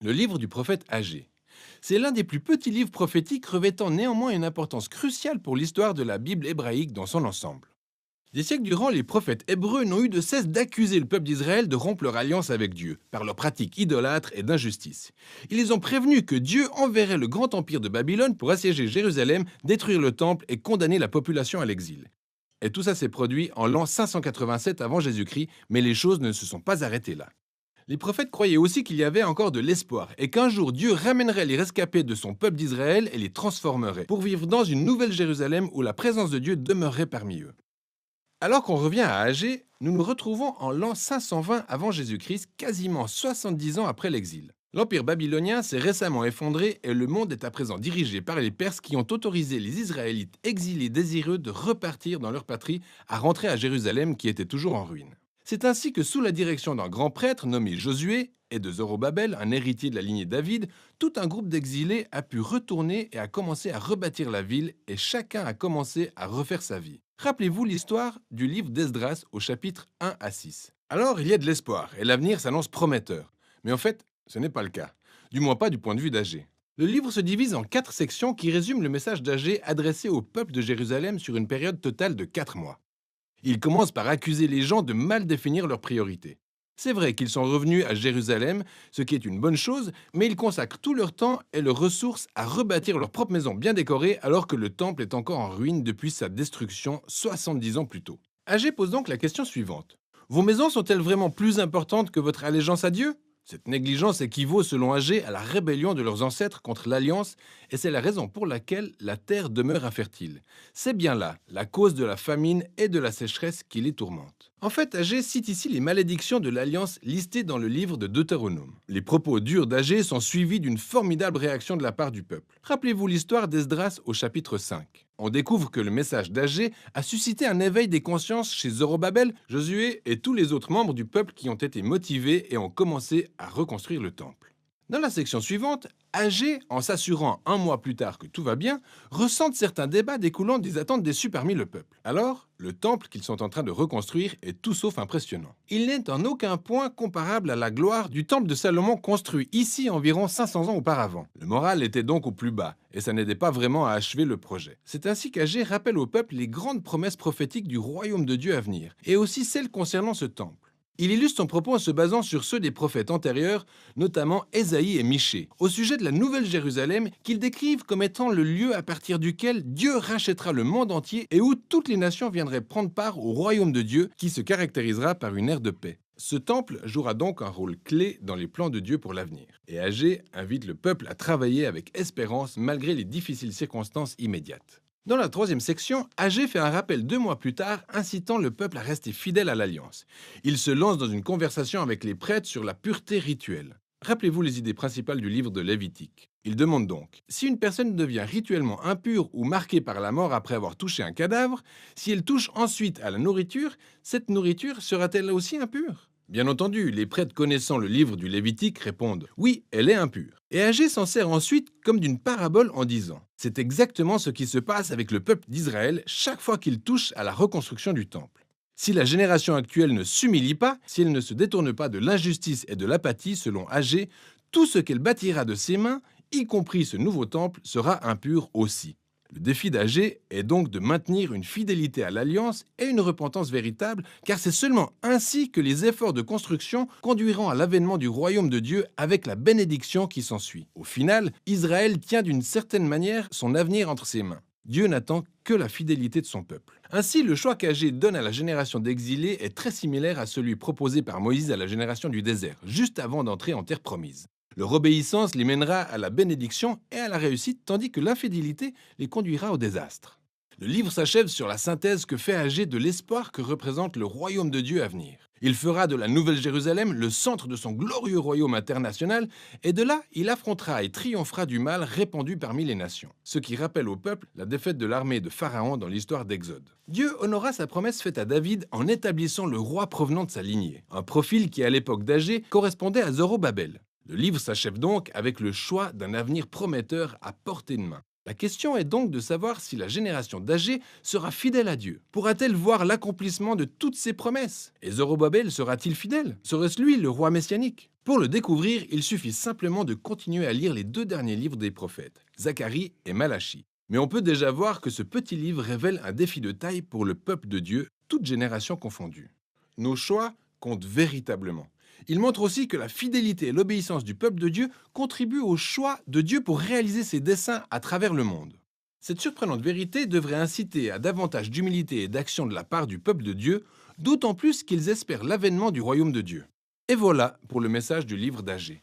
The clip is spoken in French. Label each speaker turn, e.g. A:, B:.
A: Le livre du prophète Agée. C'est l'un des plus petits livres prophétiques revêtant néanmoins une importance cruciale pour l'histoire de la Bible hébraïque dans son ensemble. Des siècles durant, les prophètes hébreux n'ont eu de cesse d'accuser le peuple d'Israël de rompre leur alliance avec Dieu, par leurs pratiques idolâtres et d'injustice. Ils les ont prévenus que Dieu enverrait le grand empire de Babylone pour assiéger Jérusalem, détruire le temple et condamner la population à l'exil. Et tout ça s'est produit en l'an 587 avant Jésus-Christ, mais les choses ne se sont pas arrêtées là. Les prophètes croyaient aussi qu'il y avait encore de l'espoir et qu'un jour Dieu ramènerait les rescapés de son peuple d'Israël et les transformerait pour vivre dans une nouvelle Jérusalem où la présence de Dieu demeurerait parmi eux. Alors qu'on revient à Agée, nous nous retrouvons en l'an 520 avant Jésus-Christ, quasiment 70 ans après l'exil. L'empire babylonien s'est récemment effondré et le monde est à présent dirigé par les Perses qui ont autorisé les Israélites exilés désireux de repartir dans leur patrie à rentrer à Jérusalem qui était toujours en ruine. C'est ainsi que sous la direction d'un grand prêtre nommé Josué et de Zorobabel, un héritier de la lignée David, tout un groupe d'exilés a pu retourner et a commencé à rebâtir la ville et chacun a commencé à refaire sa vie. Rappelez-vous l'histoire du livre d'Esdras au chapitre 1 à 6. Alors il y a de l'espoir et l'avenir s'annonce prometteur. Mais en fait, ce n'est pas le cas. Du moins pas du point de vue d'Agée. Le livre se divise en 4 sections qui résument le message d'Agée adressé au peuple de Jérusalem sur une période totale de 4 mois. Il commence par accuser les gens de mal définir leurs priorités. C'est vrai qu'ils sont revenus à Jérusalem, ce qui est une bonne chose, mais ils consacrent tout leur temps et leurs ressources à rebâtir leur propre maison bien décorée alors que le temple est encore en ruine depuis sa destruction 70 ans plus tôt. Agée pose donc la question suivante. Vos maisons sont-elles vraiment plus importantes que votre allégeance à Dieu ? Cette négligence équivaut selon Agée à la rébellion de leurs ancêtres contre l'alliance et c'est la raison pour laquelle la terre demeure infertile. C'est bien là la cause de la famine et de la sécheresse qui les tourmente. En fait, Agée cite ici les malédictions de l'alliance listées dans le livre de Deutéronome. Les propos durs d'Agée sont suivis d'une formidable réaction de la part du peuple. Rappelez-vous l'histoire d'Esdras au chapitre 5. On découvre que le message d'Agée a suscité un éveil des consciences chez Zorobabel, Josué et tous les autres membres du peuple qui ont été motivés et ont commencé à reconstruire le temple. Dans la section suivante, Agée, en s'assurant un mois plus tard que tout va bien, ressent certains débats découlant des attentes déçues parmi le peuple. Alors, le temple qu'ils sont en train de reconstruire est tout sauf impressionnant. Il n'est en aucun point comparable à la gloire du temple de Salomon construit ici environ 500 ans auparavant. Le moral était donc au plus bas, et ça n'aidait pas vraiment à achever le projet. C'est ainsi qu'Agée rappelle au peuple les grandes promesses prophétiques du royaume de Dieu à venir, et aussi celles concernant ce temple. Il illustre son propos en se basant sur ceux des prophètes antérieurs, notamment Ésaïe et Michée, au sujet de la Nouvelle Jérusalem qu'ils décrivent comme étant le lieu à partir duquel Dieu rachètera le monde entier et où toutes les nations viendraient prendre part au royaume de Dieu qui se caractérisera par une ère de paix. Ce temple jouera donc un rôle clé dans les plans de Dieu pour l'avenir. Et Agée invite le peuple à travailler avec espérance malgré les difficiles circonstances immédiates. Dans la 3e section, Agée fait un rappel 2 mois plus tard, incitant le peuple à rester fidèle à l'alliance. Il se lance dans une conversation avec les prêtres sur la pureté rituelle. Rappelez-vous les idées principales du livre de Lévitique. Il demande donc, si une personne devient rituellement impure ou marquée par la mort après avoir touché un cadavre, si elle touche ensuite à la nourriture, cette nourriture sera-t-elle aussi impure ? Bien entendu, les prêtres connaissant le livre du Lévitique répondent « Oui, elle est impure ». Et Agée s'en sert ensuite comme d'une parabole en disant « C'est exactement ce qui se passe avec le peuple d'Israël chaque fois qu'il touche à la reconstruction du temple. Si la génération actuelle ne s'humilie pas, si elle ne se détourne pas de l'injustice et de l'apathie selon Agée, tout ce qu'elle bâtira de ses mains, y compris ce nouveau temple, sera impur aussi. » Le défi d'Agée est donc de maintenir une fidélité à l'alliance et une repentance véritable, car c'est seulement ainsi que les efforts de construction conduiront à l'avènement du royaume de Dieu avec la bénédiction qui s'ensuit. Au final, Israël tient d'une certaine manière son avenir entre ses mains. Dieu n'attend que la fidélité de son peuple. Ainsi, le choix qu'Agée donne à la génération d'exilés est très similaire à celui proposé par Moïse à la génération du désert, juste avant d'entrer en terre promise. Leur obéissance les mènera à la bénédiction et à la réussite, tandis que l'infidélité les conduira au désastre. Le livre s'achève sur la synthèse que fait Agée de l'espoir que représente le royaume de Dieu à venir. Il fera de la Nouvelle Jérusalem le centre de son glorieux royaume international, et de là, il affrontera et triomphera du mal répandu parmi les nations. Ce qui rappelle au peuple la défaite de l'armée de Pharaon dans l'histoire d'Exode. Dieu honora sa promesse faite à David en établissant le roi provenant de sa lignée, un profil qui à l'époque d'Agée correspondait à Zorobabel. Le livre s'achève donc avec le choix d'un avenir prometteur à portée de main. La question est donc de savoir si la génération d'Agée sera fidèle à Dieu. Pourra-t-elle voir l'accomplissement de toutes ses promesses? Et Zorobabel sera-t-il fidèle? Serait-ce lui le roi messianique? Pour le découvrir, il suffit simplement de continuer à lire les 2 derniers livres des prophètes, Zacharie et Malachie. Mais on peut déjà voir que ce petit livre révèle un défi de taille pour le peuple de Dieu, toutes générations confondues. Nos choix comptent véritablement. Il montre aussi que la fidélité et l'obéissance du peuple de Dieu contribuent au choix de Dieu pour réaliser ses desseins à travers le monde. Cette surprenante vérité devrait inciter à davantage d'humilité et d'action de la part du peuple de Dieu, d'autant plus qu'ils espèrent l'avènement du royaume de Dieu. Et voilà pour le message du livre d'Agée.